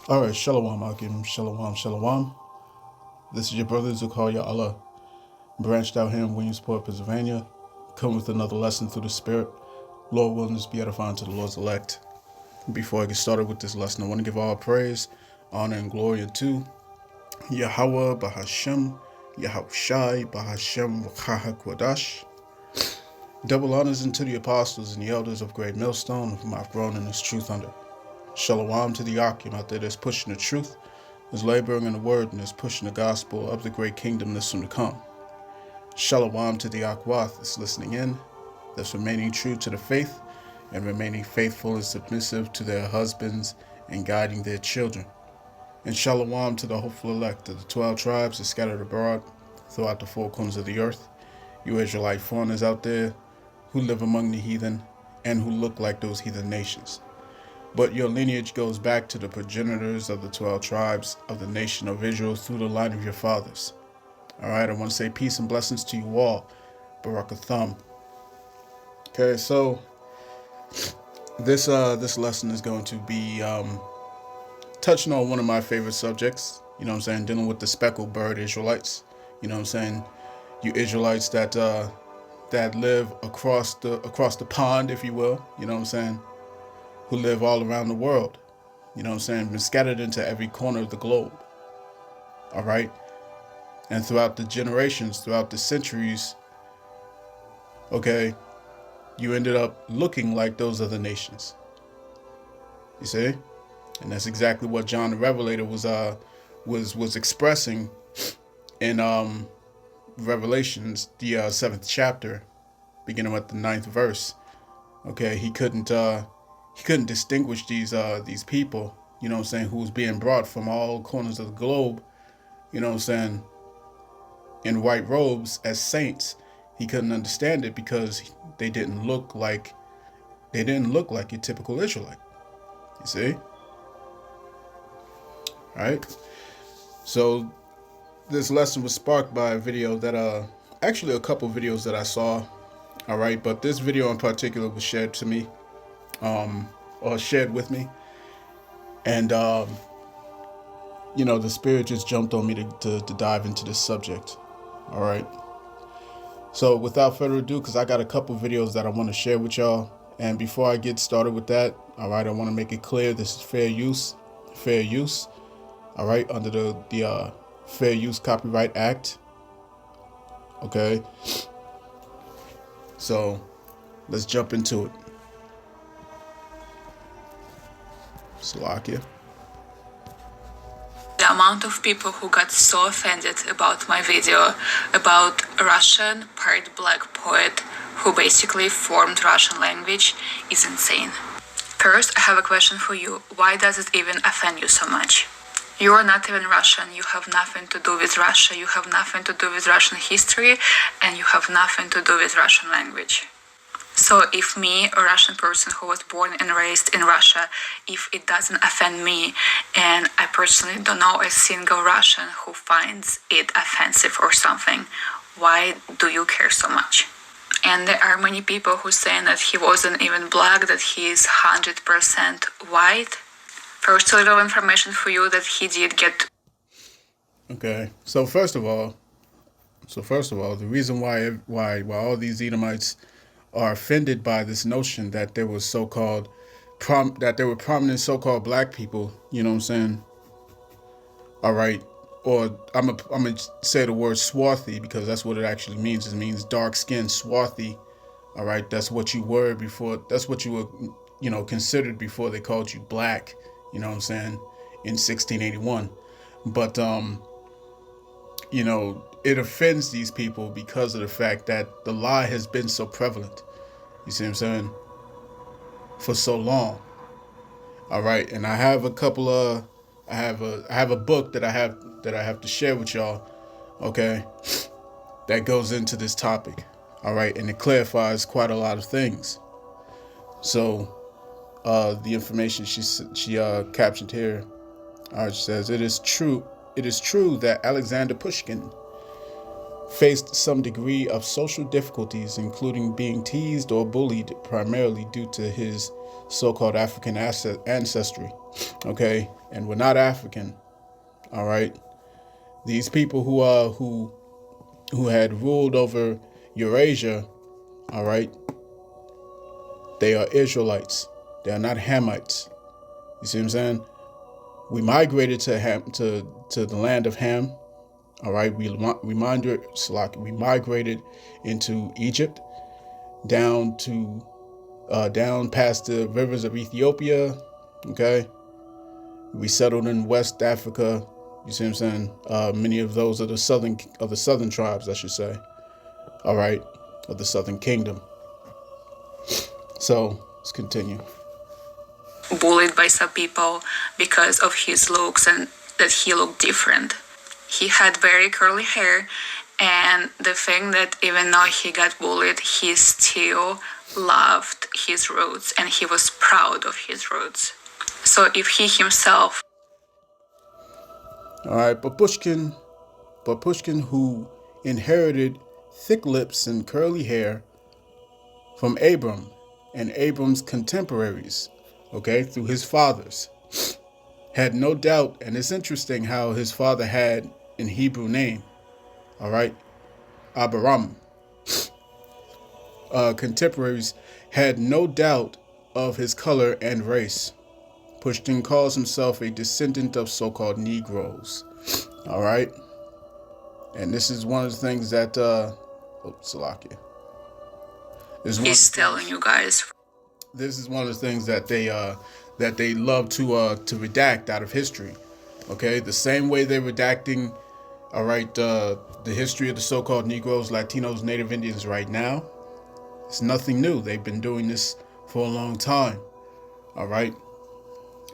Alright, Shalom Akim, Shalom, Shalom. This is your brother Zukar Allah, branched out here in Williamsport, Pennsylvania. Come with another lesson through the Spirit. Lord willing, this be edifying to the Lord's elect. Before I get started with this lesson, I want to give all praise, honor, and glory unto Yahweh Bahashem, Yahushai Bahashem Wakaha Kwadash. Double honors unto the apostles and the elders of Great Millstone, of whom I've grown in this truth under. Shalom to the Akim out there that's pushing the truth, is laboring in the word, and is pushing the gospel of the great kingdom that's soon to come. Shalom to the Akwath that's listening in, that's remaining true to the faith, and remaining faithful and submissive to their husbands and guiding their children. And shalom to the hopeful elect of the 12 tribes that scattered abroad throughout the four corners of the earth, you Israelite foreigners out there who live among the heathen and who look like those heathen nations. But your lineage goes back to the progenitors of the 12 tribes of the nation of Israel through the line of your fathers. All right, I want to say peace and blessings to you all. Barakatham. Okay, so this lesson is going to be touching on one of my favorite subjects. You know what I'm saying? Dealing with the speckled bird Israelites. You know what I'm saying? You Israelites that live across the pond, if you will. You know what I'm saying? Who live all around the world. You know what I'm saying? Been scattered into every corner of the globe. All right? And throughout the generations, throughout the centuries, okay, you ended up looking like those other nations. You see? And that's exactly what John the Revelator was expressing in Revelations, the 7th chapter, beginning with the 9th verse. Okay, he couldn't distinguish these people, you know what I'm saying, who was being brought from all corners of the globe, you know what I'm saying, in white robes as saints. He couldn't understand it because they didn't look like your typical Israelite. You see? All right. So this lesson was sparked by a video that actually a couple videos that I saw. All right, but this video in particular was shared to me, or shared with me, and the spirit just jumped on me to dive into this subject. All right. So without further ado, because I got a couple videos that I want to share with y'all, and before I get started with that, all right, I want to make it clear this is fair use, all right, under the Fair Use Copyright Act. Okay. So let's jump into it. Slovakia. The amount of people who got so offended about my video about a Russian part black poet who basically formed Russian language is insane. First, I have a question for you. Why does it even offend you so much? You are not even Russian, you have nothing to do with Russia, you have nothing to do with Russian history, and you have nothing to do with Russian language. So if me, a Russian person who was born and raised in Russia, if it doesn't offend me, and I personally don't know a single Russian who finds it offensive or something, why do you care so much? And there are many people who say that he wasn't even black, that he is 100% white. First, a little information for you that he did get. Okay, so first of all, the reason why all these Edomites are offended by this notion that there was that there were prominent so-called black people, you know what I'm saying? All right, or I'm gonna say the word swarthy because that's what it actually means. It means dark skin, swarthy. All right, that's what you were before. That's what you were, considered before they called you black. You know what I'm saying? In 1681, but it offends these people because of the fact that the lie has been so prevalent. You see what I'm saying? For so long. All right, and I have I have a book that I have to share with y'all. Okay, that goes into this topic. All right, and it clarifies quite a lot of things. So, the information she captioned here, she says it is true that Alexander Pushkin faced some degree of social difficulties, including being teased or bullied primarily due to his so-called African ancestry. Okay, and we're not African. All right, these people who had ruled over Eurasia. All right, they are Israelites. They are not Hamites. You see what I'm saying? We migrated to the land of Ham. All right, we migrated into Egypt, down past the rivers of Ethiopia. Okay, we settled in West Africa. You see what I'm saying? Many of those are the southern tribes, I should say. All right, of the Southern Kingdom. So let's continue. Bullied by some people because of his looks and that he looked different. He had very curly hair, and the thing that even though he got bullied, he still loved his roots and he was proud of his roots. So if he himself... All right, but Pushkin, who inherited thick lips and curly hair from Abram and Abram's contemporaries, okay, through his fathers, had no doubt, and it's interesting how his father had an Hebrew name, all right, Abraham. Contemporaries had no doubt of his color and race. Pushkin calls himself a descendant of so-called Negroes, all right, and this is one of the things that, Salakia. He's telling you guys. This is one of the things that they love to redact out of history. Okay, the same way they're redacting, all right, the history of the so-called Negroes, Latinos, Native Indians right now. It's nothing new. They've been doing this for a long time. All right,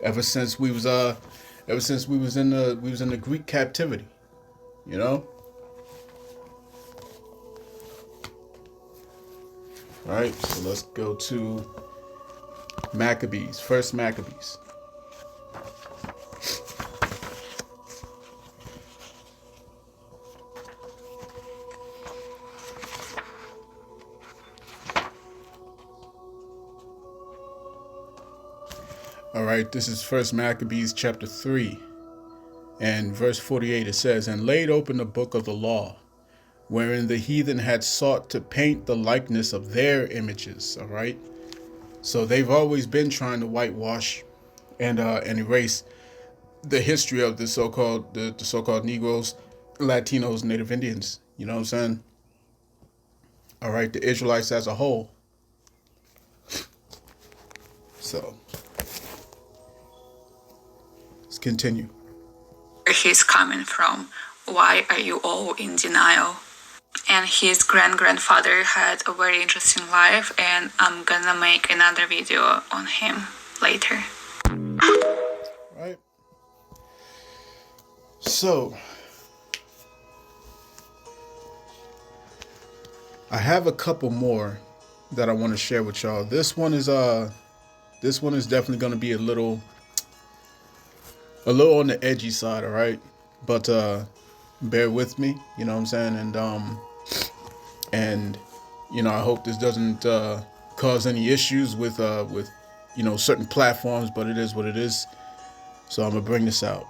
ever since we was in the Greek captivity, you know. All right, so let's go to Maccabees, First Maccabees. All right, this is First Maccabees chapter 3 and verse 48. It says, "And laid open the book of the law, wherein the heathen had sought to paint the likeness of their images." All right, so they've always been trying to whitewash and erase the history of the so-called Negroes, Latinos, Native Indians. You know what I'm saying? All right, the Israelites as a whole. So let's continue. Where he's coming from. Why are you all in denial? And his grandfather had a very interesting life, and I'm gonna make another video on him later. Right. So I have a couple more that I want to share with y'all. This one is definitely going to be a little on the edgy side, all right? But bear with me, you know what I'm saying? And you know, I hope this doesn't cause any issues with certain platforms, but it is what it is. So I'm gonna bring this out.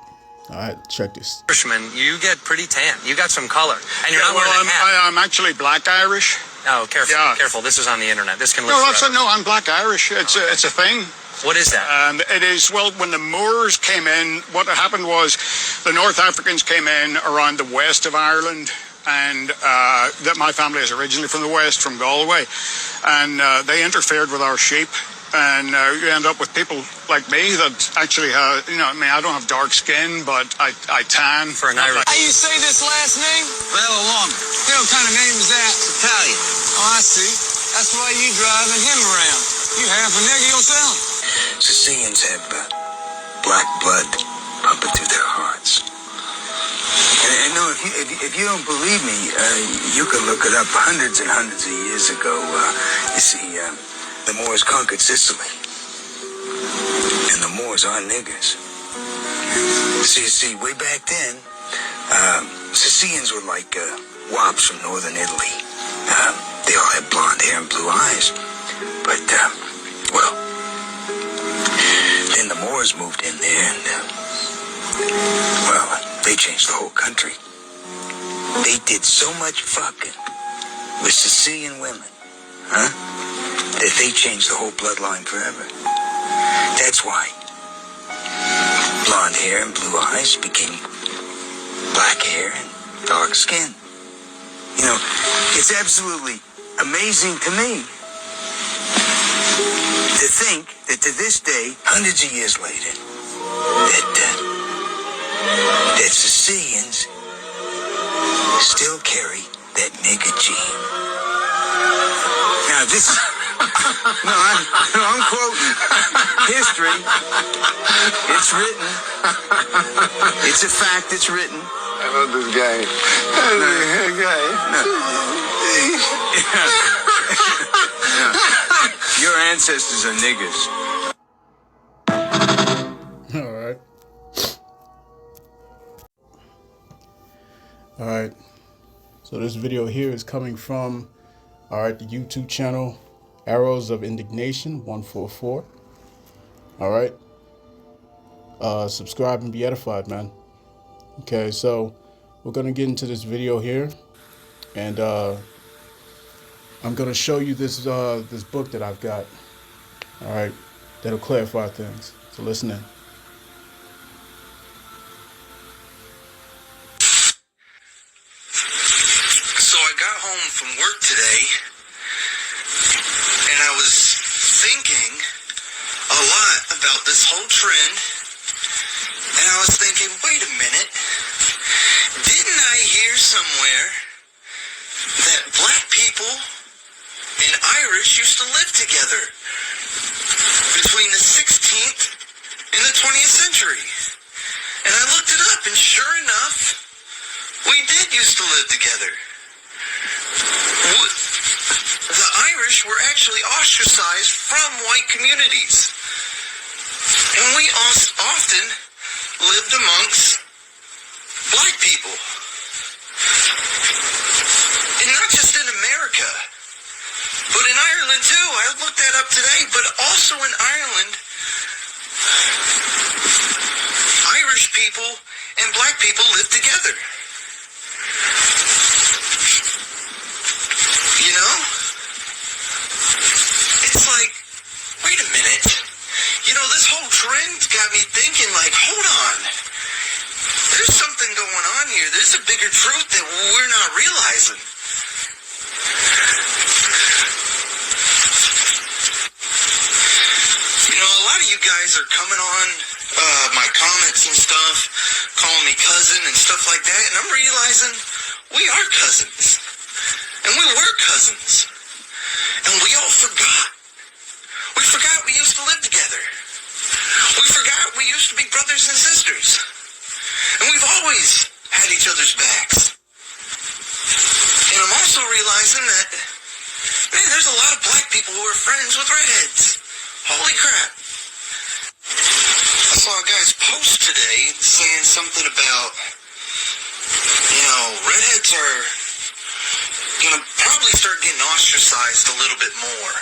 All right, check this. Irishman, you get pretty tan. You got some color, and you're not wearing a hat. I'm actually black Irish. Oh, careful, Yeah. careful. This is on the internet. This can live forever. No, I'm black Irish. It's a thing. What is that? It is, well, when the Moors came in, what happened was the North Africans came in around the west of Ireland, and that my family is originally from the west, from Galway, and they interfered with our sheep. And you end up with people like me that actually have, I don't have dark skin, but I tan. For an Irish. How you say this last name? Bellalong. What kind of name is that? Italian. Oh, I see. That's why you driving him around. You half a nigger yourself. Sicilians have black blood pumping through their hearts. And no, if you don't believe me, you can look it up. Hundreds and hundreds of years ago, you see, the Moors conquered Sicily. And the Moors are niggers. See, way back then, Sicilians were like wops from northern Italy. They all had blonde hair and blue eyes. But, well, then the Moors moved in there and, well, they changed the whole country. They did so much fucking with Sicilian women, that they changed the whole bloodline forever. That's why blonde hair and blue eyes became black hair and dark skin. You know, it's absolutely amazing to me to think that to this day, hundreds of years later, that Sicilians still carry that nigga gene. Now this, I'm quoting history. It's written. It's a fact. It's written. I love this guy. Your ancestors are niggas. All right. All right. So this video here is coming from, all right, the YouTube channel Arrows of Indignation 144. All right. Subscribe and be edified, man. Okay, so we're gonna get into this video here, and I'm gonna show you this this book that I've got. All right, that'll clarify things. So listen in. So I got home from work today, and I was thinking a lot about this whole trend, and I was thinking, wait a minute, didn't I hear somewhere that black people and Irish used to live together between the 16th and the 20th century? And I looked it up, and sure enough, we did used to live together. The Irish were actually ostracized from white communities. And we often lived amongst black people. And not just in America, but in Ireland too. I looked that up today. But also in Ireland, Irish people and black people live together. You know? It's like, wait a minute. You know, this whole trend got me thinking, like, hold on. There's something going on here. There's a bigger truth that we're not realizing. You know, a lot of you guys are coming on my comments and stuff, calling me cousin and stuff like that, and I'm realizing we are cousins. And we were cousins. And we all forgot. We forgot we used to live together. We forgot we used to be brothers and sisters. And we've always had each other's backs. And I'm also realizing that, man, there's a lot of black people who are friends with redheads. Holy crap. I saw a guy's post today saying something about, you know, redheads are gonna probably start getting ostracized a little bit more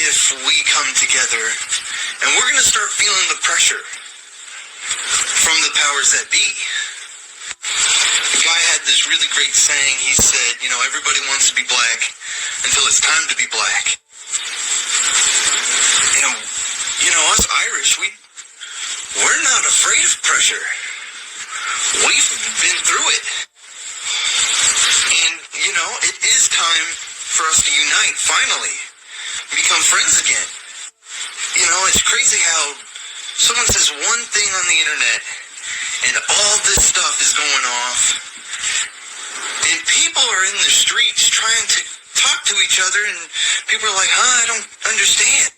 if we come together, and we're gonna start feeling the pressure from the powers that be. The guy had this really great saying. He said, you know, everybody wants to be black until it's time to be black. And, you know, us Irish, we're not afraid of pressure. We've been through it. And, you know, it is time for us to unite, finally. Become friends again. You know, it's crazy how someone says one thing on the internet and all this stuff is going off. And people are in the streets trying to talk to each other, and people are like, I don't understand.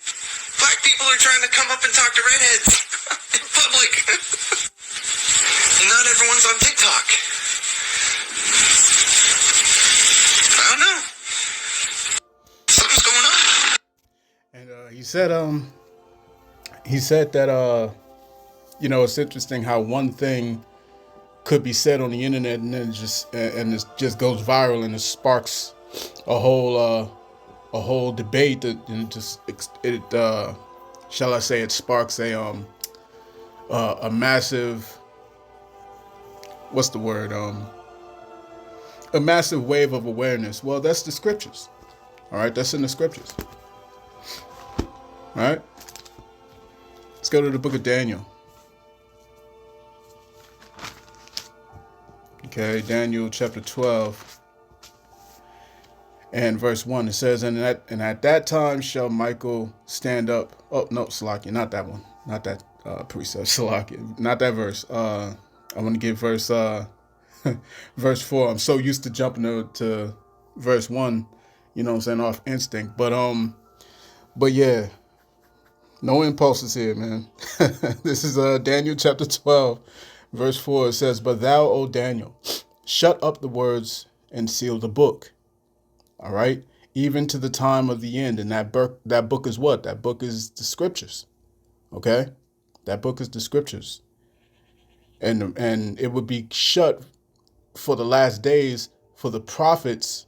Black people are trying to come up and talk to redheads in public. And not everyone's on TikTok. I don't know. Something's going on. And he said that you know, it's interesting how one thing could be said on the internet, and then it just goes viral, and it sparks a whole debate that, and shall I say, it sparks a massive, what's the word, a massive wave of awareness. Well, that's the scriptures. All right, that's in the scriptures. All right, let's go to the book of Daniel. Okay, Daniel chapter 12 and verse 1. It says, and at that time shall Michael stand up. Oh, no, Salakia, not that one. Not that precept, Salakia. Not that verse. I want to get verse verse 4. I'm so used to jumping to verse 1, you know what I'm saying, off instinct. But yeah, no impulses here, man. This is Daniel chapter 12, verse 4. It says, but thou, O Daniel, shut up the words and seal the book. All right, even to the time of the end. And that book is what? That book is the scriptures. Okay, that book is the scriptures. And it would be shut for the last days for the prophets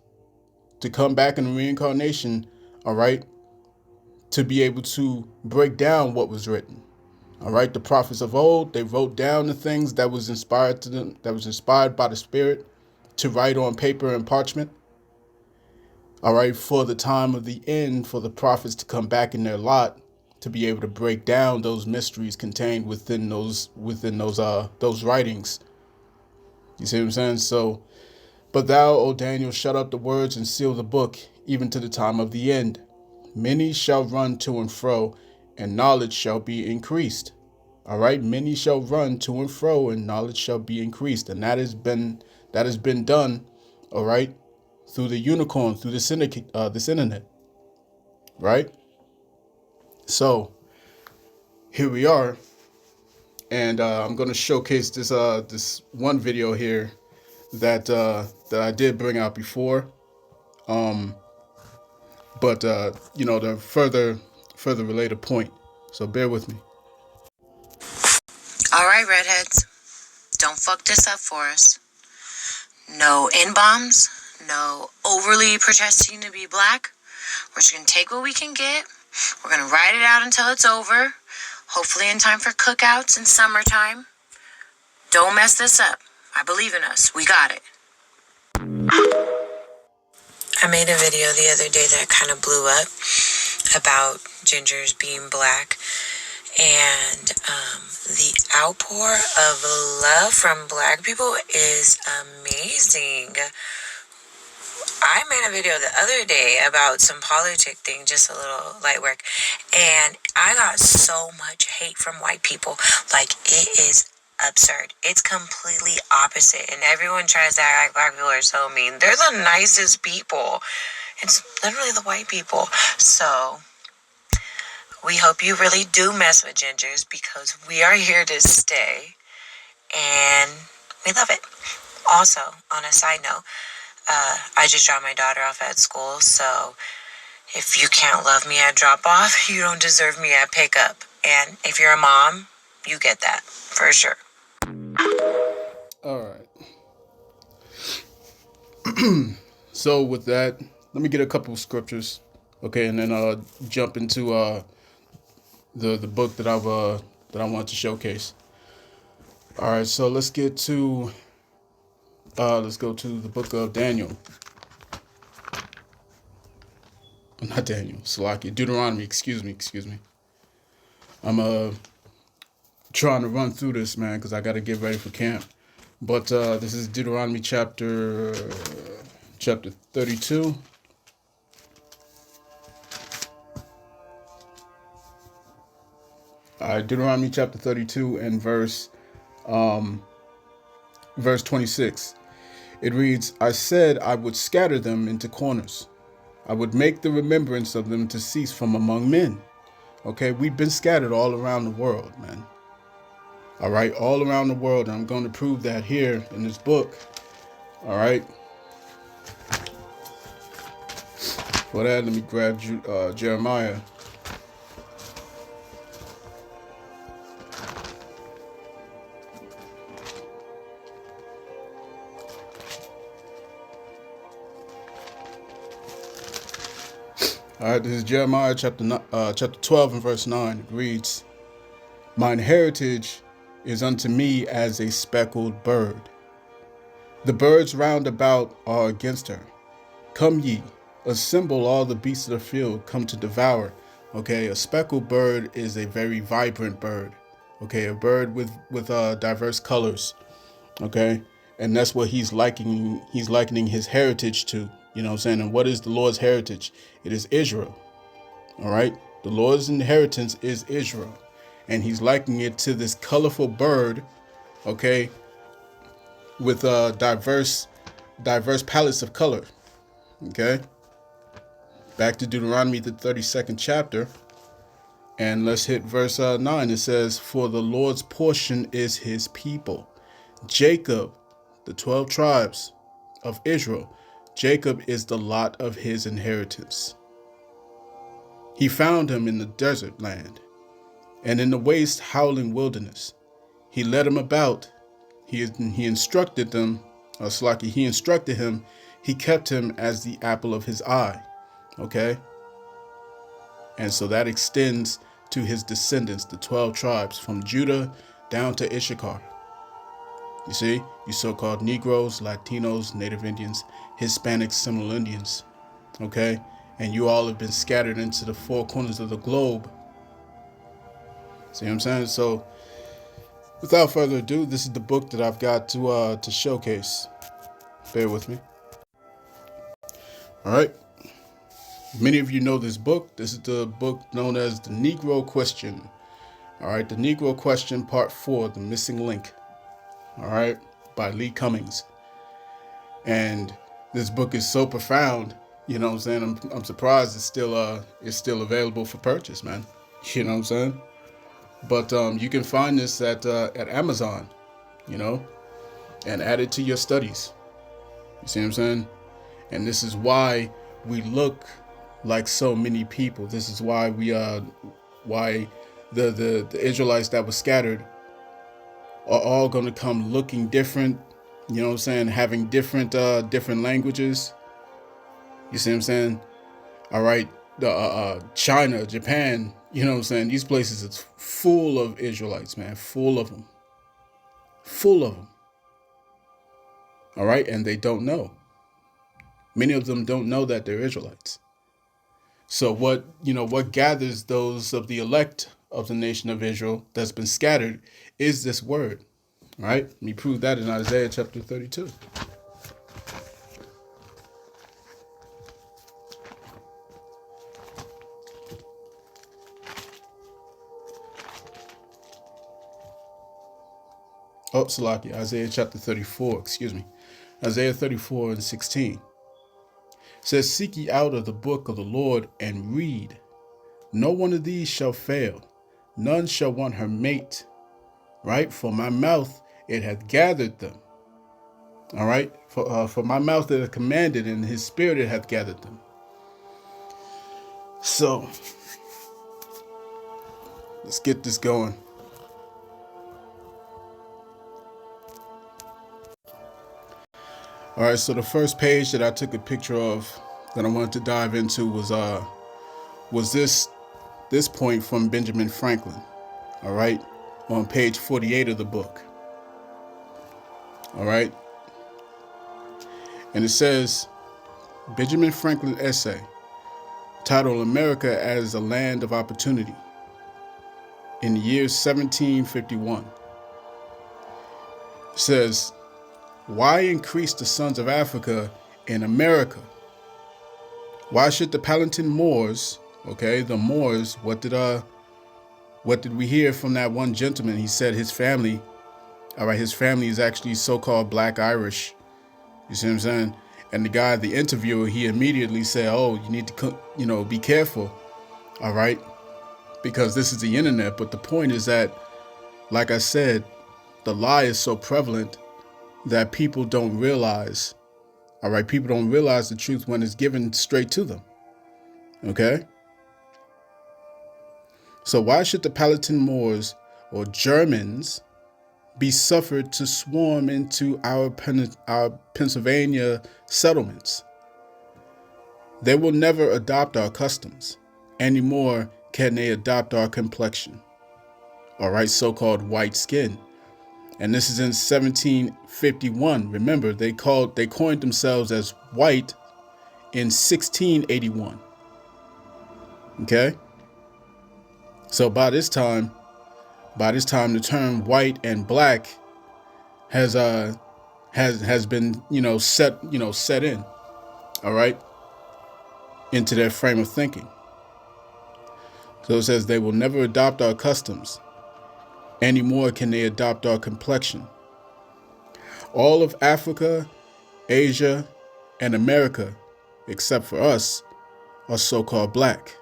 to come back in the reincarnation. All right, to be able to break down what was written. All right, the prophets of old, they wrote down the things that was inspired to them, that was inspired by the Spirit to write on paper and parchment. All right, for the time of the end, for the prophets to come back in their lot to be able to break down those mysteries contained within those writings. You see what I'm saying? So, but thou, O Daniel, shut up the words and seal the book, even to the time of the end. Many shall run to and fro, and knowledge shall be increased. All right, many shall run to and fro, and knowledge shall be increased, and that has been done. All right, through the unicorn, through this internet, right? So here we are, and I'm going to showcase this one video here that I did bring out before, but the further relate a point. So bear with me. All right, redheads, don't fuck this up for us. No N-bombs, no overly protesting to be black. We're just going to take what we can get. We're going to ride it out until it's over. Hopefully in time for cookouts and summertime. Don't mess this up. I believe in us. We got it. I made a video the other day that kind of blew up about gingers being black. And the outpour of love from black people is amazing. I made a video the other day about some politic thing, just a little light work, and I got so much hate from white people. Like, it is absurd. It's completely opposite, and everyone tries to act like black people are so mean. They're the nicest people. It's literally the white people. So we hope you really do mess with gingers, because we are here to stay, and we love it. Also, on a side note, I just dropped my daughter off at school, so if you can't love me at drop-off, you don't deserve me at pick-up. And if you're a mom, you get that, for sure. All right. So with that, let me get a couple of scriptures, okay, and then I'll jump into the book that I want to showcase. All right, so let's go to the book of Daniel. Not Daniel, Salakia, Deuteronomy. Excuse me. I'm trying to run through this, man, because I got to get ready for camp. But this is Deuteronomy chapter 32. All right, Deuteronomy chapter 32 and verse 26. It reads, I said I would scatter them into corners. I would make the remembrance of them to cease from among men. Okay, we've been scattered all around the world, man. All right, all around the world. And I'm going to prove that here in this book. All right. For that, let me grab Jeremiah. All right, this is Jeremiah chapter 12 and verse 9. It reads, "Mine heritage is unto me as a speckled bird. The birds round about are against her. Come ye, assemble all the beasts of the field, come to devour." Okay, a speckled bird is a very vibrant bird. Okay, a bird with diverse colors. Okay, and that's what he's likening. He's likening his heritage to. You know what I'm saying? And what is the Lord's heritage? It is Israel. All right, the Lord's inheritance is Israel, and he's likening it to this colorful bird. Okay, with diverse palettes of color. Okay, back to Deuteronomy, the 32nd chapter, and let's hit verse 9. It says, "For the Lord's portion is his people, Jacob, the 12 tribes of Israel. Jacob is the lot of his inheritance. He found him in the desert land, and in the waste howling wilderness. He led him about. He instructed them, he instructed him. He kept him as the apple of his eye." Okay? And so that extends to his descendants, the 12 tribes from Judah down to Issachar. You see, you so-called Negroes, Latinos, Native Indians, Hispanics, Seminole Indians. Okay? And you all have been scattered into the four corners of the globe. See what I'm saying? So, without further ado, this is the book that I've got to showcase. Bear with me. All right. Many of you know this book. This is the book known as The Negro Question. All right, The Negro Question, Part 4, The Missing Link. All right, by Lee Cummings. And this book is so profound. You know what I'm saying? I'm surprised it's still available for purchase, man. You know what I'm saying? But you can find this at Amazon, you know, and add it to your studies. You see what I'm saying? And this is why we look like so many people. This is why why the Israelites that were scattered are all going to come looking different. You know what I'm saying? Having different languages. You see what I'm saying? All right, China, Japan. You know what I'm saying? These places, it's full of Israelites, man. Full of them. Full of them. All right, and they don't know. Many of them don't know that they're Israelites. So what gathers those of the elect of the nation of Israel that's been scattered is this word. All right, let me prove that in Isaiah chapter 32. Oh, Salaki, Isaiah chapter 34, excuse me. Isaiah 34 and 16. It says, "Seek ye out of the book of the Lord and read. No one of these shall fail. None shall want her mate. Right? For my mouth it hath gathered them." All right? For my mouth it hath commanded, and his spirit it hath gathered them. So, let's get this going. All right, so the first page that I took a picture of that I wanted to dive into was this point from Benjamin Franklin. All right, on page 48 of the book. All right, and it says, Benjamin Franklin essay titled "America as a Land of Opportunity" in the year 1751. It says, "Why increase the sons of Africa in America? Why should the Palatine Moors," okay, the Moors, what did we hear from that one gentleman? He said his family, all right, his family is actually so-called Black Irish. You see what I'm saying? And the guy, the interviewer, he immediately said, "Oh, you need to, be careful, all right, because this is the internet." But the point is that, like I said, the lie is so prevalent that people don't realize, all right, people don't realize the truth when it's given straight to them. Okay? So why should the Palatine Moors or Germans be suffered to swarm into our Pennsylvania settlements? They will never adopt our customs. Any more can they adopt our complexion. All right, so-called white skin. And this is in 1751. Remember, they coined themselves as white in 1681. Okay? So by this time the term white and black has been, set in, all right, into their frame of thinking. So it says they will never adopt our customs. Any more can they adopt our complexion. All of Africa, Asia, and America, except for us, are so-called black,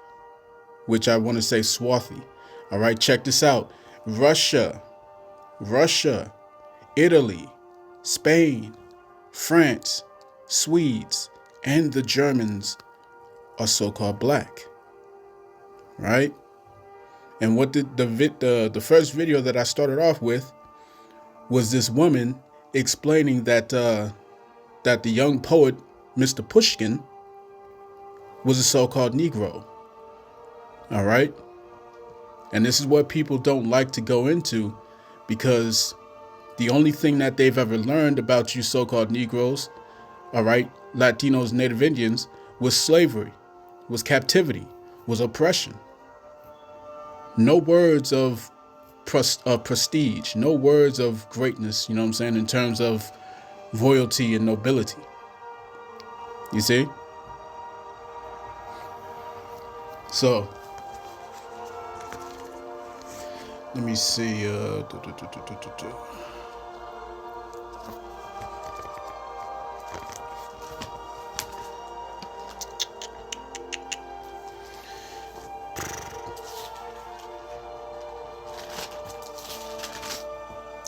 which I want to say swarthy. All right, check this out. Russia, Italy, Spain, France, Swedes, and the Germans are so-called black, right? And what did the first video that I started off with was this woman explaining that that the young poet Mr. Pushkin was a so-called Negro. All right, and this is what people don't like to go into, because the only thing that they've ever learned about you so-called Negroes, all right, Latinos, Native Indians, was slavery, was captivity, was oppression. No words of prestige, no words of greatness, you know what I'm saying, in terms of royalty and nobility. You see? So, let me see.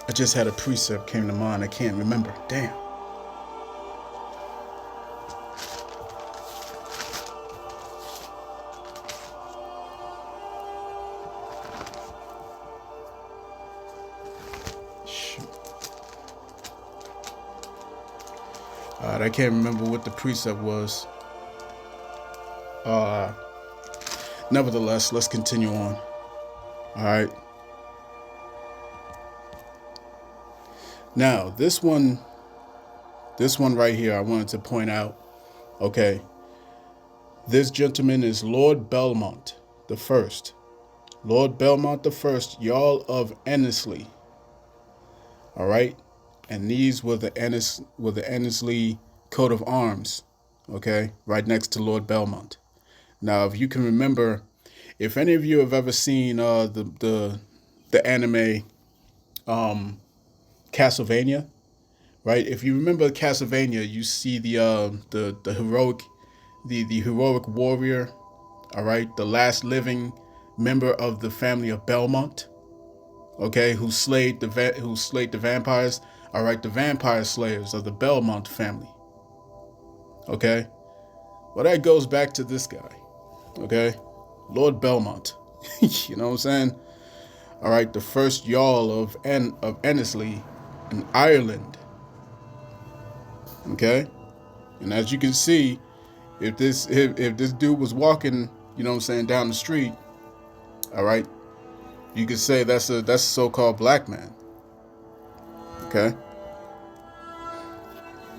I just had a precept came to mind. I can't remember. Damn. Shoot. Alright, I can't remember what the precept was. Nevertheless, let's continue on. Alright. Now, this one right here, I wanted to point out, okay, this gentleman is Lord Belmont the First. Lord Belmont the First, Jarl of Annesley. All right, and these were the Annesley coat of arms, okay, right next to Lord Belmont. Now, if you can remember, if any of you have ever seen the anime Castlevania, right? If you remember Castlevania, you see the heroic warrior, all right, the last living member of the family of Belmont, okay, who slayed the vampires, all right, the vampire slayers of the Belmont family, okay. Well, that goes back to this guy, okay, Lord Belmont. You know what I'm saying? All right, the first Jarl of Annesley in Ireland. Okay, and as you can see, if this dude was walking, you know what I'm saying, down the street, all right, you could say that's a so-called black man. Okay.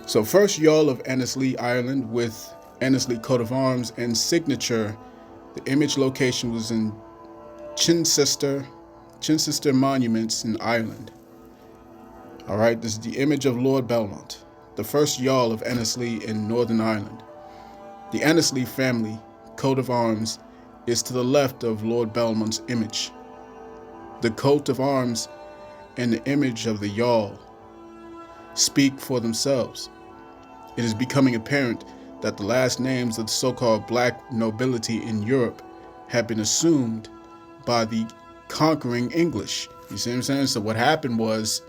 So first Jarl of Annesley, Ireland, with Annesley coat of arms and signature. The image location was in Chichester Monuments in Ireland. All right, this is the image of Lord Belmont, the first Jarl of Annesley in Northern Ireland. The Annesley family coat of arms is to the left of Lord Belmont's image. The coat of arms and the image of the Jarl speak for themselves. It is becoming apparent that the last names of the so-called black nobility in Europe have been assumed by the conquering English. You see what I'm saying? So what happened was,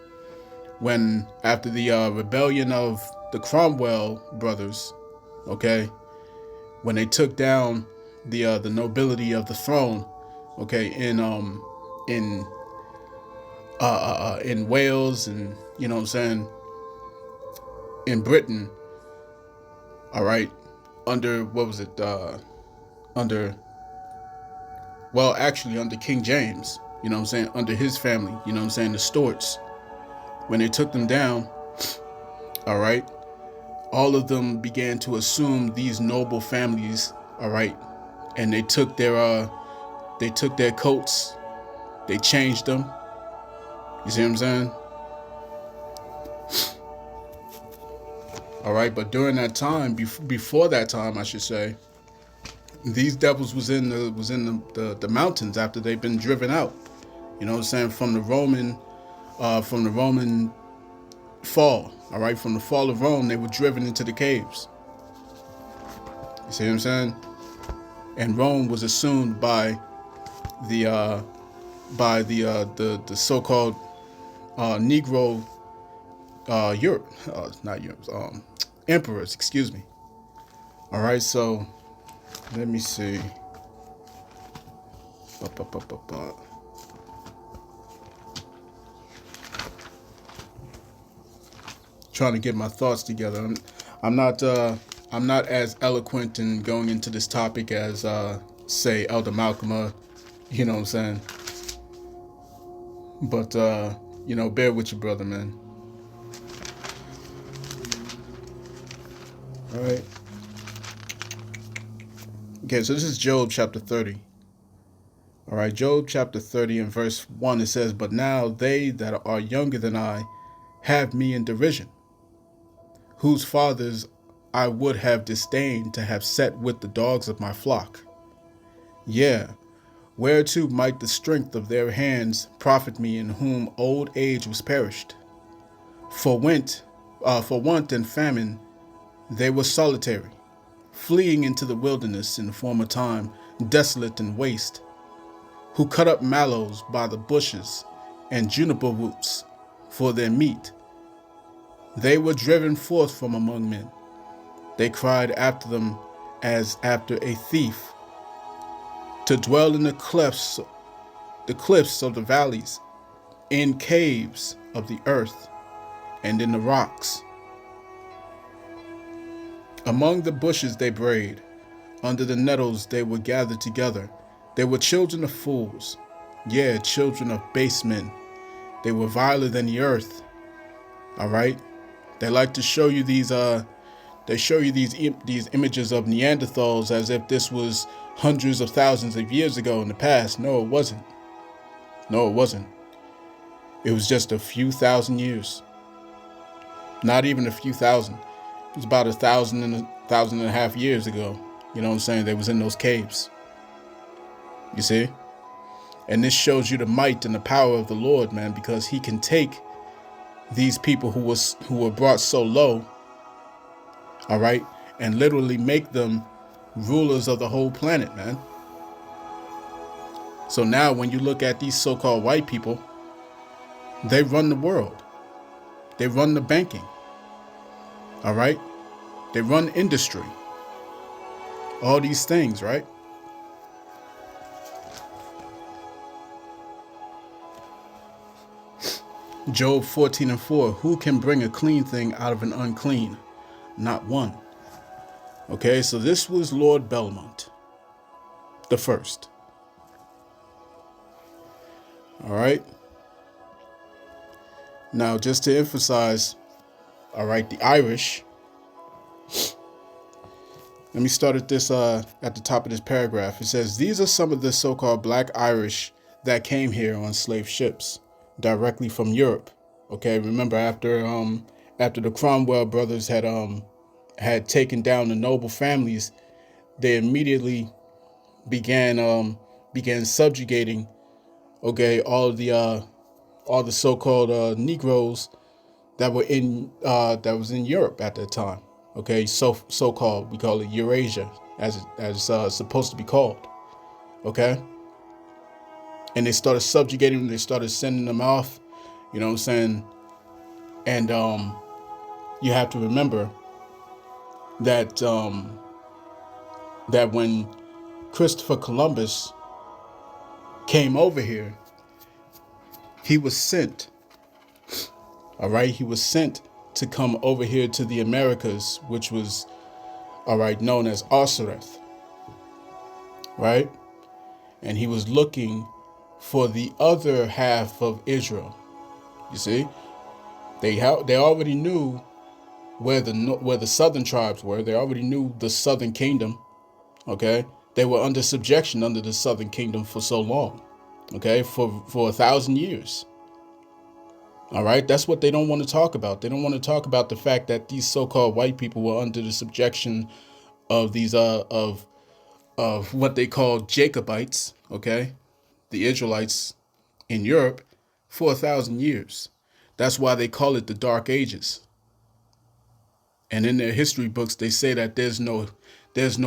when after the rebellion of the Cromwell brothers, okay, when they took down the nobility of the throne, okay, in Wales, and you know what I'm saying, in Britain, all right, under what was it? Under actually under King James. You know what I'm saying? Under his family. You know what I'm saying? The Stuarts. When they took them down, all right, all of them began to assume these noble families, all right, and they took their coats, they changed them. You see what I'm saying? All right, but during that time, before that time, I should say, these devils was in the mountains after they've been driven out. You know what I'm saying? From the Roman fall. All right, from the fall of Rome, they were driven into the caves. You see what I'm saying? And Rome was assumed by the so-called Negro Europe, not Europe, emperors. Excuse me. All right, so let me see. Trying to get my thoughts together. I'm not as eloquent in going into this topic as say Elder Malcolm. You know what I'm saying? But bear with your brother, man. All right. Okay, so this is Job chapter 30. All right, Job chapter 30 and verse 1, it says, "But now they that are younger than I have me in derision, whose fathers I would have disdained to have set with the dogs of my flock. Yea, whereto might the strength of their hands profit me, in whom old age was perished? For want and famine they were solitary, fleeing into the wilderness in former time, desolate and waste, who cut up mallows by the bushes and juniper roots for their meat. They were driven forth from among men. They cried after them as after a thief, to dwell in the cliffs of the valleys, in caves of the earth, and in the rocks. Among the bushes they brayed, under the nettles they were gathered together. They were children of fools, yea, children of base men. They were viler than the earth." All right, they like to show you these these images of Neanderthals as if this was hundreds of thousands of years ago in the past. No, it wasn't. No, it wasn't. It was just a few thousand years. Not even a few thousand. It was about 1,000 and a half years ago. You know what I'm saying? They was in those caves. You see? And this shows you the might and the power of the Lord, man, because he can take these people who were brought so low, all right, and literally make them rulers of the whole planet, man. So now when you look at these so-called white people, they run the world. They run the banking. All right? They run industry. All these things, right? Job 14 and 4, "Who can bring a clean thing out of an unclean? Not one." Okay, so this was Lord Belmont the first. All right. Now, just to emphasize, all right, the Irish. Let me start at this at the top of this paragraph. It says, "These are some of the so-called black Irish that came here on slave ships directly from Europe." Okay, remember after the Cromwell brothers had taken down the noble families, they immediately began subjugating, okay, all the so-called Negroes that were that was in Europe at that time. Okay, so-called, we call it Eurasia, as it's supposed to be called. Okay, and they started subjugating them. They started sending them off. You know what I'm saying? And you have to remember that that when Christopher Columbus came over here, he was sent. All right, he was sent to come over here to the Americas, which was all right, known as Osiris, right? And he was looking for the other half of Israel. You see, they already knew where the southern tribes were. They already knew the southern kingdom. Okay, they were under subjection under the southern kingdom for so long. Okay, for 1,000 years. All right, that's what they don't want to talk about. They don't want to talk about the fact that these so-called white people were under the subjection of these of what they call Jacobites. Okay, the Israelites in Europe for 1,000 years. That's why they call it the Dark Ages. And in their history books, they say that there's no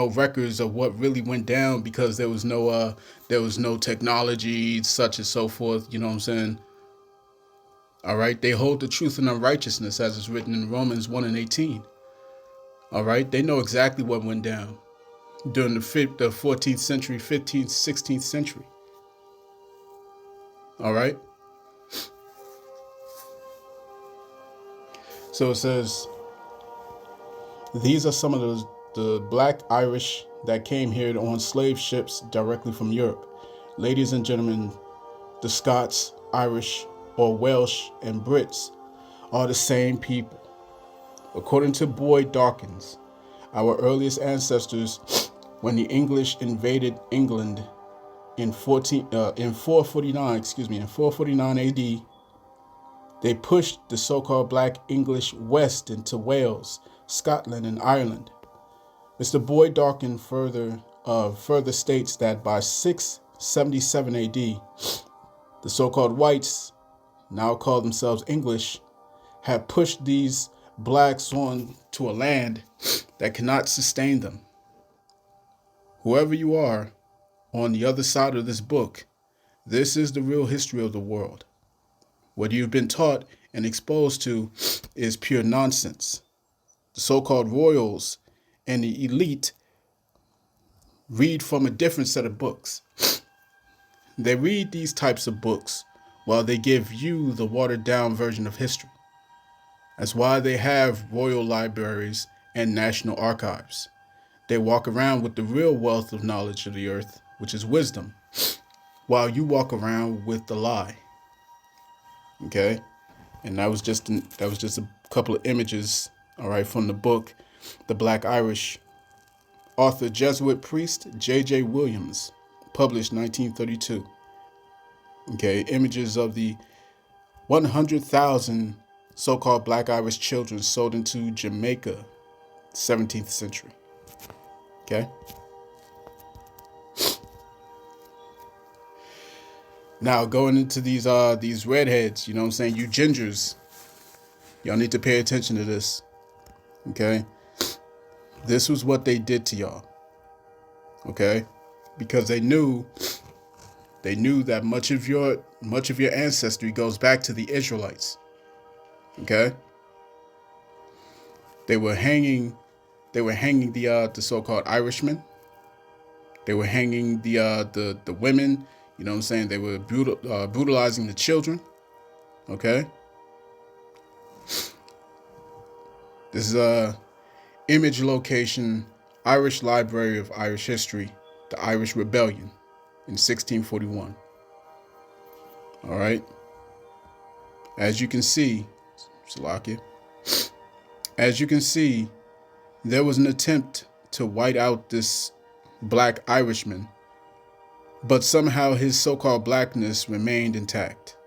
records of what really went down because there was no technology such and so forth. You know what I'm saying? All right. They hold the truth and unrighteousness as is written in Romans 1:18. All right. They know exactly what went down during the 14th century, 15th, 16th century. All right. So it says, these are some of the black Irish that came here on slave ships directly from Europe. Ladies and gentlemen, the Scots, Irish, or Welsh and Brits are the same people. According to Boyd Dawkins, our earliest ancestors, when the English invaded England in 449 AD, they pushed the so-called black English west into Wales, Scotland, and Ireland. Mr. Boyd Dawkins further states that by 677 AD, the so-called whites, now call themselves English, had pushed these blacks on to a land that cannot sustain them. Whoever you are on the other side of this book, this is the real history of the world. What you've been taught and exposed to is pure nonsense. The so-called royals and the elite read from a different set of books. They read these types of books while they give you the watered-down version of history. That's why they have royal libraries and national archives. They walk around with the real wealth of knowledge of the earth, which is wisdom, while you walk around with the lie. Okay? And that was just a couple of images, all right, from the book The Black Irish. Author Jesuit priest J.J. Williams, published 1932. Okay, images of the 100,000 so-called black Irish children sold into Jamaica, 17th century. Okay? Now going into these redheads, you know what I'm saying, you gingers, y'all need to pay attention to this. Okay? This was what they did to y'all. Okay? Because they knew that much of your ancestry goes back to the Israelites. Okay? They were hanging the so-called Irishmen. They were hanging the women, you know what I'm saying? They were brutalizing the children. Okay? This is image location, Irish Library of Irish History, the Irish Rebellion in 1641. All right. As you can see, Salakia, as you can see, there was an attempt to white out this black Irishman, but somehow his so-called blackness remained intact.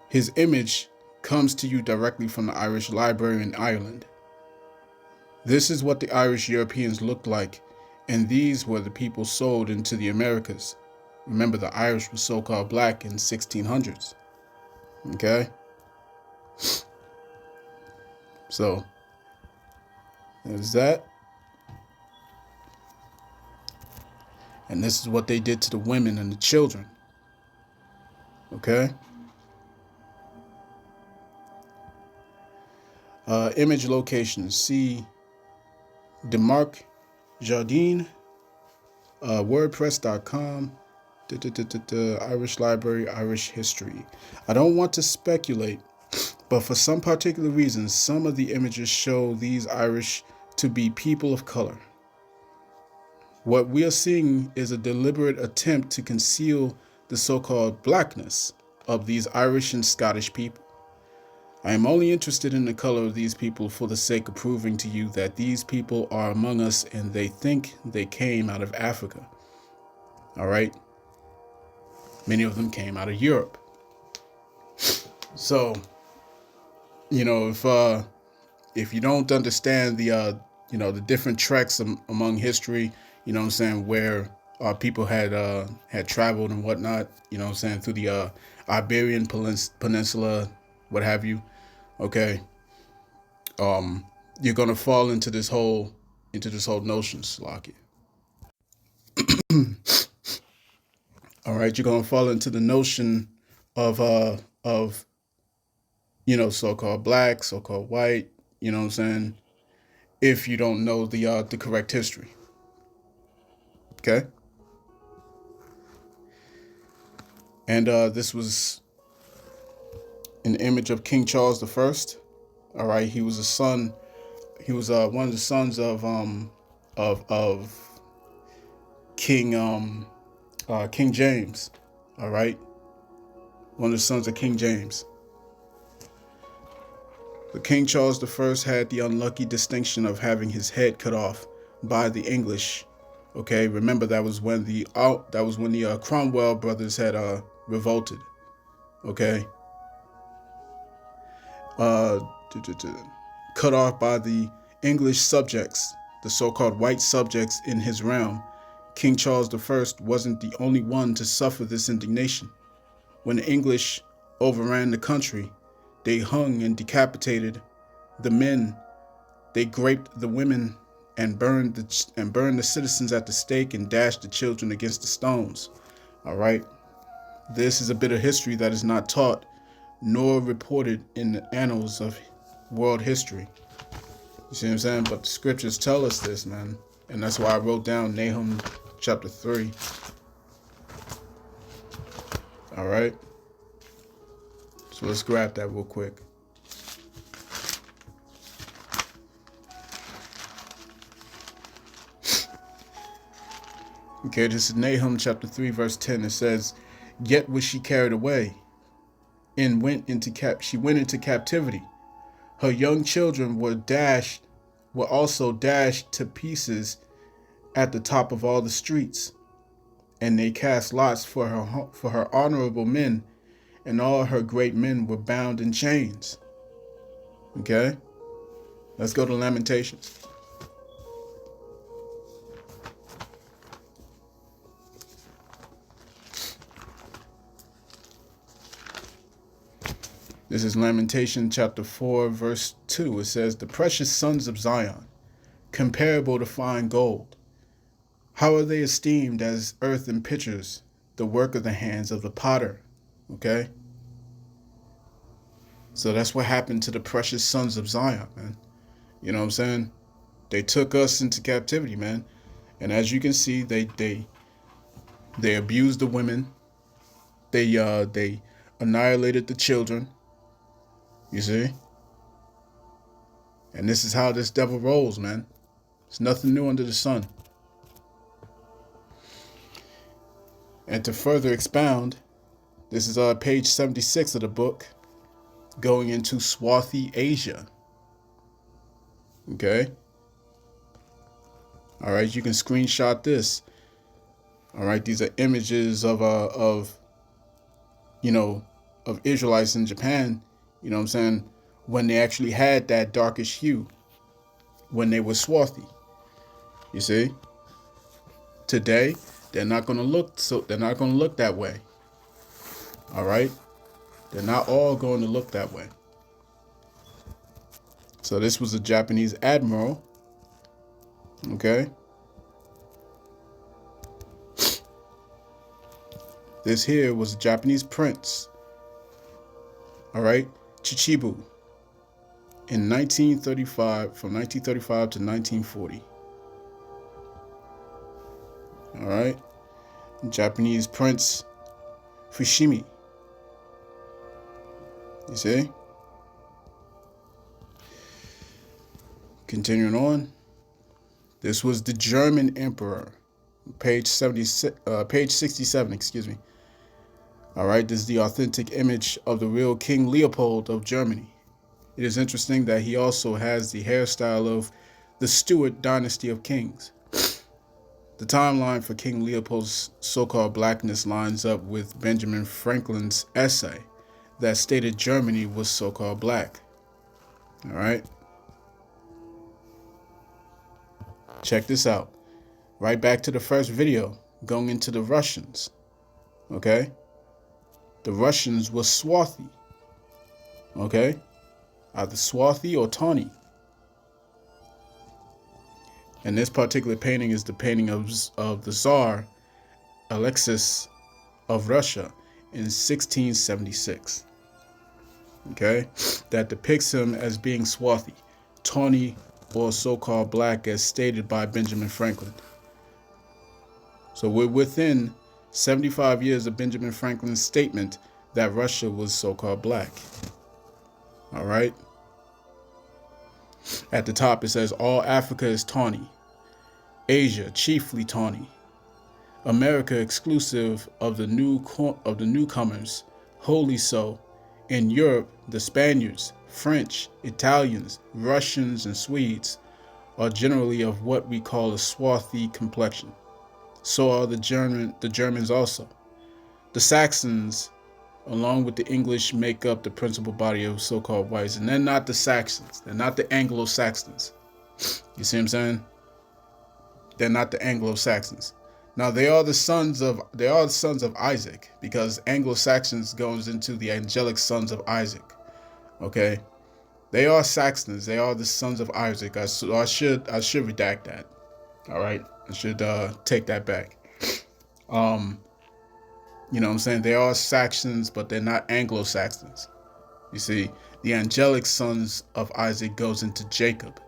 His image comes to you directly from the Irish Library in Ireland. This is what the Irish Europeans looked like, and these were the people sold into the Americas. Remember, the Irish were so-called black in 1600s. Okay? So, there's that. And this is what they did to the women and the children. Okay? Image location. See DeMarc Jardine, WordPress.com, Irish Library, Irish History. I don't want to speculate, but for some particular reason, some of the images show these Irish to be people of color. What we are seeing is a deliberate attempt to conceal the so-called blackness of these Irish and Scottish people. I am only interested in the color of these people for the sake of proving to you that these people are among us and they think they came out of Africa. All right? Many of them came out of Europe. So, if you don't understand the different treks among history, where people had traveled and whatnot, through the Iberian Peninsula, what have you. Okay, you're gonna fall into this whole notion, Slocky. All right, you're gonna fall into the notion of so-called black, so-called white. If you don't know the correct history. Okay. And this was an image of King Charles I. All right, he was a son. He was one of the sons of King King James. All right, one of the sons of King James. The King Charles I had the unlucky distinction of having his head cut off by the English. Okay, remember that was when the Cromwell brothers had revolted. Okay, cut off by the English subjects, the so-called white subjects in his realm. King Charles I wasn't the only one to suffer this indignation. When the English overran the country, they hung and decapitated the men. They raped the women and burned the citizens at the stake and dashed the children against the stones. All right. This is a bit of history that is not taught nor reported in the annals of world history. You see what I'm saying? But the scriptures tell us this, man. And that's why I wrote down Nahum chapter 3. All right. So let's grab that real quick. Okay, this is Nahum chapter 3, verse 10. It says, "Yet was she carried away, and she went into captivity. Her young children were also dashed to pieces at the top of all the streets, and they cast lots for her honorable men, and all her great men were bound in chains." Okay, let's go to Lamentations. This is Lamentation chapter 4, verse 2. It says, "The precious sons of Zion, comparable to fine gold, how are they esteemed as earthen pitchers, the work of the hands of the potter." Okay? So that's what happened to the precious sons of Zion, man. You know what I'm saying? They took us into captivity, man. And as you can see, they abused the women. They annihilated the children. You see? And this is how this devil rolls, man. It's nothing new under the sun. And to further expound, this is page 76 of the book, going into swarthy Asia. Okay? All right, you can screenshot this. All right, these are images of Israelites in Japan, you know what I'm saying, when they actually had that darkish hue, when they were swarthy. You see? Today, they're not going to look that way. All right? They're not all going to look that way. So this was a Japanese admiral. Okay? This here was a Japanese prince. All right? Chichibu. In 1935, from 1935 to 1940. All right? Japanese Prince Fushimi. You see? Continuing on. This was the German emperor. Page 67, excuse me. All right, this is the authentic image of the real King Leopold of Germany. It is interesting that he also has the hairstyle of the Stuart dynasty of kings. The timeline for King Leopold's so-called blackness lines up with Benjamin Franklin's essay that stated Germany was so-called black. All right. Check this out. Right back to the first video, going into the Russians. Okay. The Russians were swarthy. Okay. Either swarthy or tawny. And this particular painting is the painting of the Tsar Alexis of Russia in 1676. Okay, that depicts him as being swarthy, tawny, or so-called black, as stated by Benjamin Franklin. So we're within 75 years of Benjamin Franklin's statement that Russia was so-called black. All right. At the top it says all Africa is tawny, Asia chiefly tawny, America exclusive of the newcomers, wholly so. In Europe, the Spaniards, French, Italians, Russians, and Swedes are generally of what we call a swarthy complexion. So are the Germans also. The Saxons, along with the English, make up the principal body of so-called whites, and they're not the Saxons. They're not the Anglo-Saxons. You see what I'm saying? They're not the Anglo-Saxons. Now they are the sons of Isaac, because Anglo-Saxons goes into the angelic sons of Isaac. Okay, they are Saxons. They are the sons of Isaac. I should redact that. All right, I should take that back. You know what I'm saying? They are Saxons, but they're not Anglo-Saxons. You see, the angelic sons of Isaac goes into Jacob.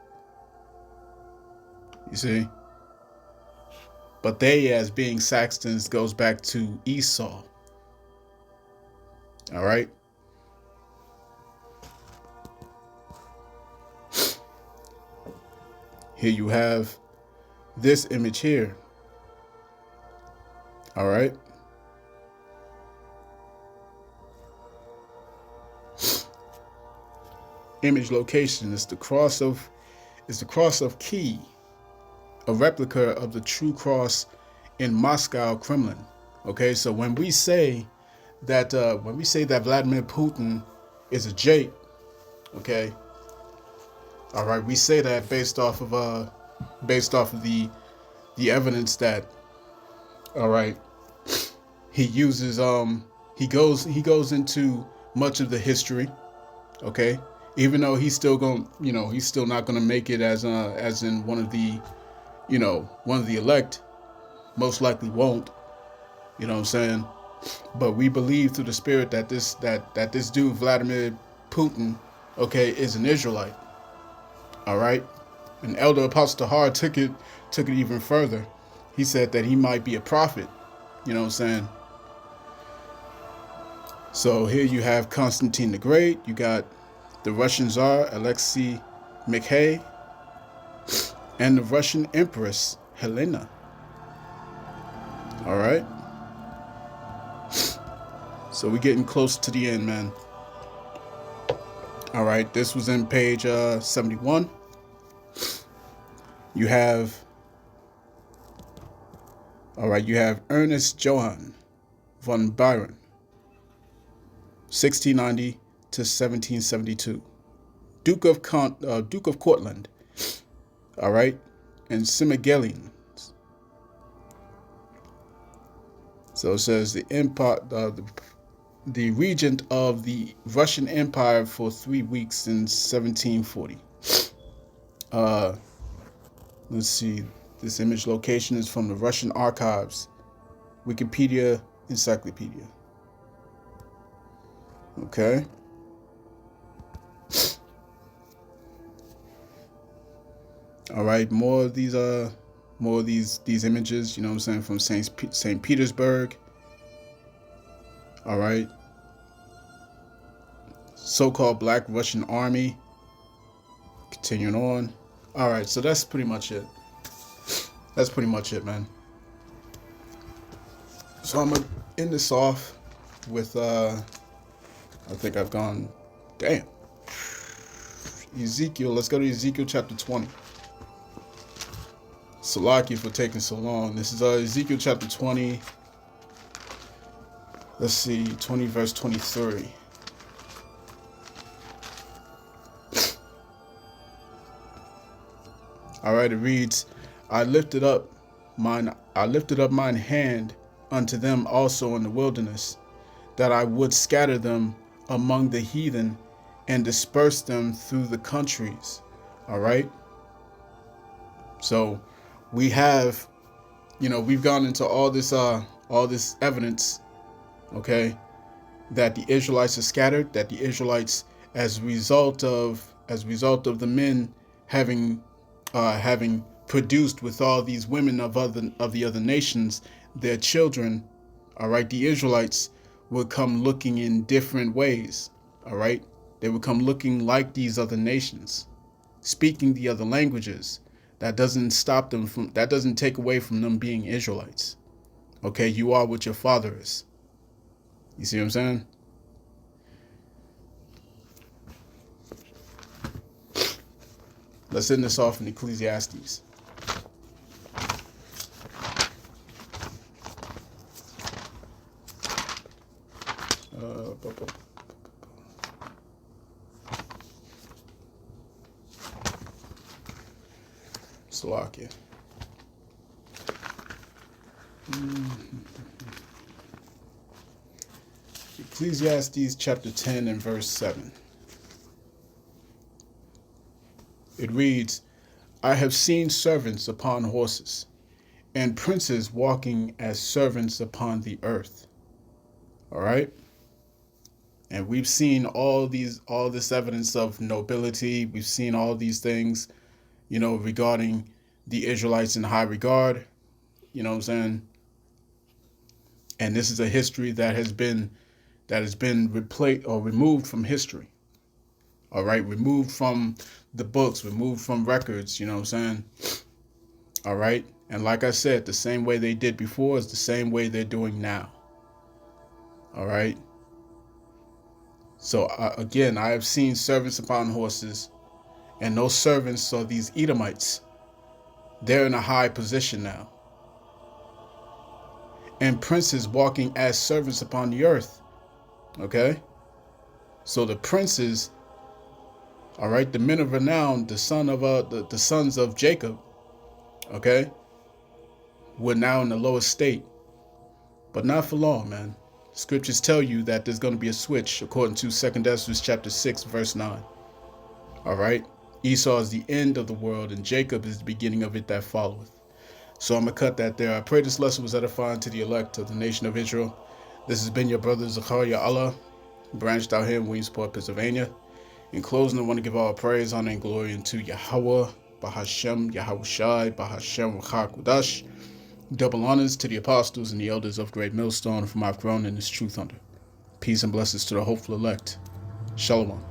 You see. But they, as being Saxons, goes back to Esau. All right. Here you have this image here. All right. Image location is the cross of Kiev, a replica of the true cross in Moscow Kremlin. Okay, so when we say that Vladimir Putin is a jape, okay, all right, we say that based off of the evidence that, all right, he uses he goes into much of the history, okay, even though he's still not gonna make it as in one of the elect, most likely won't, you know what I'm saying? But we believe through the spirit that this dude Vladimir Putin, okay, is an Israelite. All right? And Elder Apostle Tahar took it even further. He said that he might be a prophet, you know what I'm saying? So here you have Constantine the Great, you got the Russian Tsar Alexei Mikhail, and the Russian Empress Helena. All right. So we're getting close to the end, man. All right. This was in page 71. You have Ernest Johann von Byron, 1690 to 1772, Duke of Cortland. All right, and Simigelians. So it says the empire, the regent of the Russian Empire for 3 weeks in 1740. Let's see. This image location is from the Russian archives, Wikipedia Encyclopedia. Okay. All right, more of these images, you know what I'm saying, from St. Petersburg. All right. So-called Black Russian Army. Continuing on. All right, so that's pretty much it. that's pretty much it, man. So I'm gonna end this off with I think I've gone, damn. Ezekiel, let's go to Ezekiel chapter 20. Salaki for taking so long. This is Ezekiel chapter 20. Let's see, 20 verse 23. All right, it reads, I lifted up mine hand unto them also in the wilderness, that I would scatter them among the heathen and disperse them through the countries. All right. So we have, we've gone into all this evidence, okay, that the Israelites are scattered, that the Israelites, as a result of the men having produced with all these women of the other nations, their children, all right, the Israelites would come looking in different ways, all right? They would come looking like these other nations, speaking the other languages. That doesn't take away from them being Israelites. Okay, you are what your father is. You see what I'm saying? Let's end this off in Ecclesiastes. Slovakia. Ecclesiastes chapter 10 and verse 7. It reads, I have seen servants upon horses, and princes walking as servants upon the earth. All right? And we've seen all this evidence of nobility. We've seen all these things, regarding the Israelites in high regard. You know what I'm saying? And this is a history that has been removed from history. All right, removed from the books, removed from records, you know what I'm saying? All right. And like I said, the same way they did before is the same way they're doing now. All right. So again, I have seen servants upon horses, and those servants are these Edomites. They're in a high position now. And princes walking as servants upon the earth. Okay? So the princes, all right, the men of renown, the sons of Jacob, okay, were now in the lowest state. But not for long, man. Scriptures tell you that there's going to be a switch according to 2 Ezra chapter 6, verse 9. All right? Esau is the end of the world, and Jacob is the beginning of it that followeth. So I'm going to cut that there. I pray this lesson was edifying to the elect of the nation of Israel. This has been your brother Zachariah Allah, branched out here in Williamsport, Pennsylvania. In closing, I want to give all praise, honor, and glory unto Yahweh, Bahashem, Yahushai, Bahashem, Wachakudash. Double honors to the apostles and the elders of Great Millstone, whom I've grown in this truth under. Peace and blessings to the hopeful elect. Shalom.